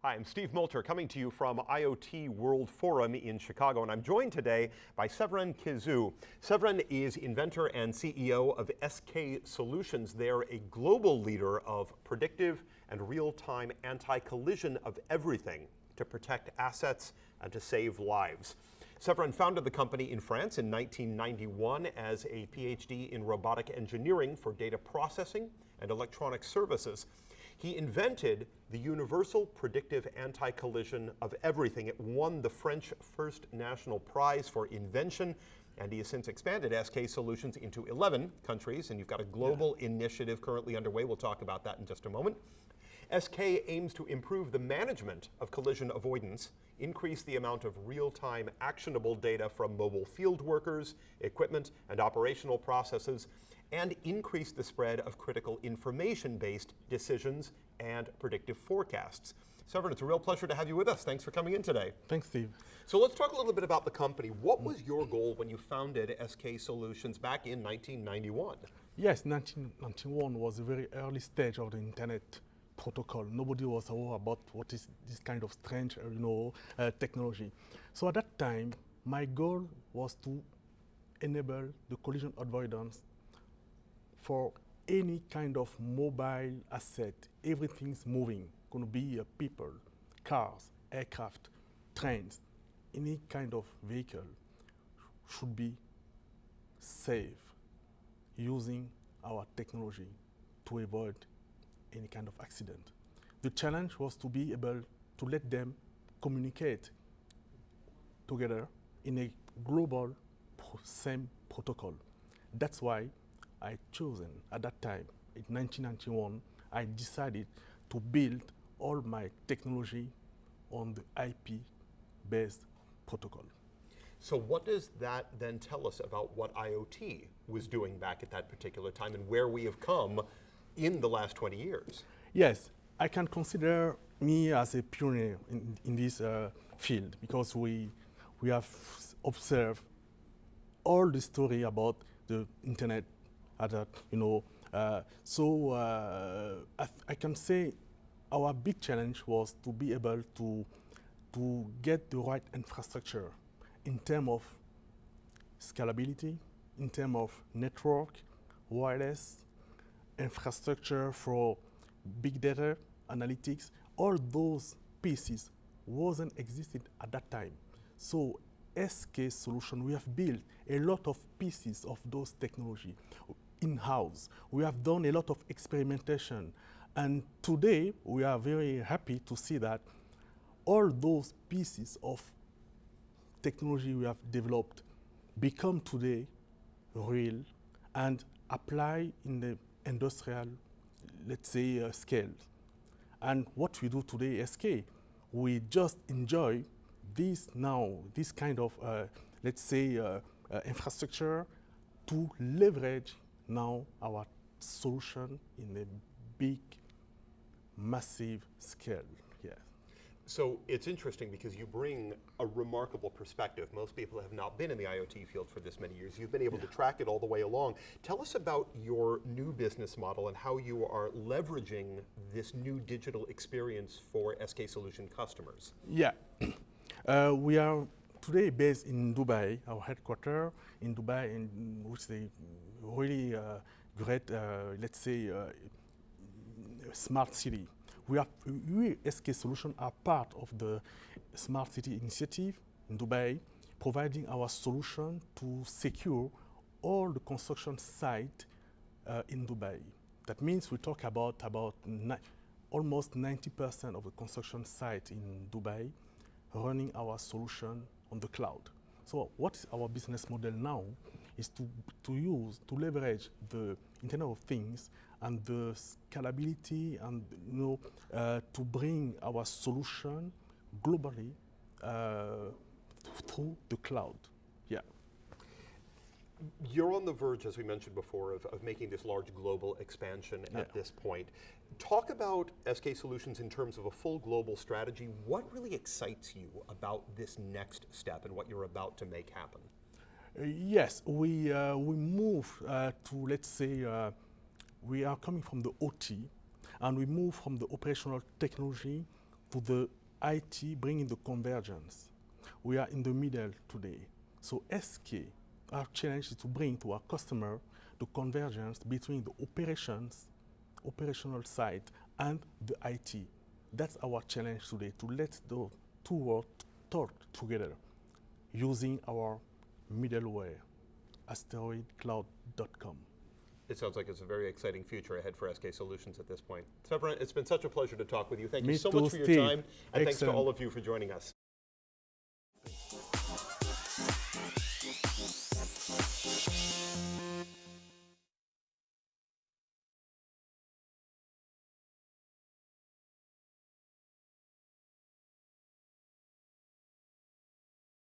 Hi, I'm Steve Moulter coming to you from IoT World Forum in Chicago, and I'm joined today by Severin Kizu. Severin is inventor and CEO of SK Solutions. They're a global leader of predictive and real-time anti-collision of everything to protect assets and to save lives. Severin founded the company in France in 1991 as a PhD in robotic engineering for data processing and electronic services. He invented the universal predictive anti-collision of everything. It won the French First National Prize for Invention, and he has since expanded SK Solutions into 11 countries, and you've got a global initiative currently underway. We'll talk about that in just a moment. SK aims to improve the management of collision avoidance, increase the amount of real-time actionable data from mobile field workers, equipment, and operational processes, and increase the spread of critical information-based decisions and predictive forecasts. Severin, it's a real pleasure to have you with us. Thanks for coming in today. Thanks, Steve. So let's talk a little bit about the company. What was your goal when you founded SK Solutions back in 1991? Yes, 1991 was a very early stage of the internet protocol. Nobody was aware about what is this kind of strange, technology. So at that time, my goal was to enable the collision avoidance for any kind of mobile asset. Everything's moving. Going to be people, cars, aircraft, trains, any kind of vehicle should be safe using our technology to avoid any kind of accident. The challenge was to be able to let them communicate together in a global same protocol. That's why I chosen at that time, in 1991, I decided to build all my technology on the IP-based protocol. So what does that then tell us about what IoT was doing back at that particular time and where we have come in the last 20 years? Yes, I can consider me as a pioneer in this field because we have observed all the story about the internet. I can say our big challenge was to be able to get the right infrastructure in terms of scalability, in terms of network, wireless, infrastructure for big data, analytics. All those pieces wasn't existed at that time. So SK Solution, we have built a lot of pieces of those technology in-house. We have done a lot of experimentation. And today, we are very happy to see that all those pieces of technology we have developed become today real and apply in the industrial, let's say, scale. And what we do today, SK, we just enjoy this kind of, infrastructure to leverage now our solution in a big, massive scale. Yeah. So it's interesting because you bring a remarkable perspective. Most people have not been in the IoT field for this many years. You've been able to track it all the way along. Tell us about your new business model and how you are leveraging this new digital experience for SK Solution customers. Yeah. We are today based in Dubai, our headquarters in Dubai, which is a really great, smart city. We SK Solutions are part of the Smart City Initiative in Dubai, providing our solution to secure all the construction sites in Dubai. That means we talk about almost 90% of the construction site in Dubai running our solution on the cloud. So what is our business model now is to leverage the Internet of Things and the scalability and to bring our solution globally through the cloud. Yeah. You're on the verge, as we mentioned before, of making this large global expansion at this point. Talk about SK Solutions in terms of a full global strategy. What really excites you about this next step and what you're about to make happen? Yes, we move to, let's say, we are coming from the OT, and we move from the operational technology to the IT bringing the convergence. We are in the middle today. So SK, our challenge is to bring to our customer the convergence between the operational side, and the IT. That's our challenge today, to let the two worlds talk together using our middleware, asteroidcloud.com. It sounds like it's a very exciting future ahead for SK Solutions at this point. Severin, it's been such a pleasure to talk with you. Thank you so much for your time, and thanks to all of you for joining us.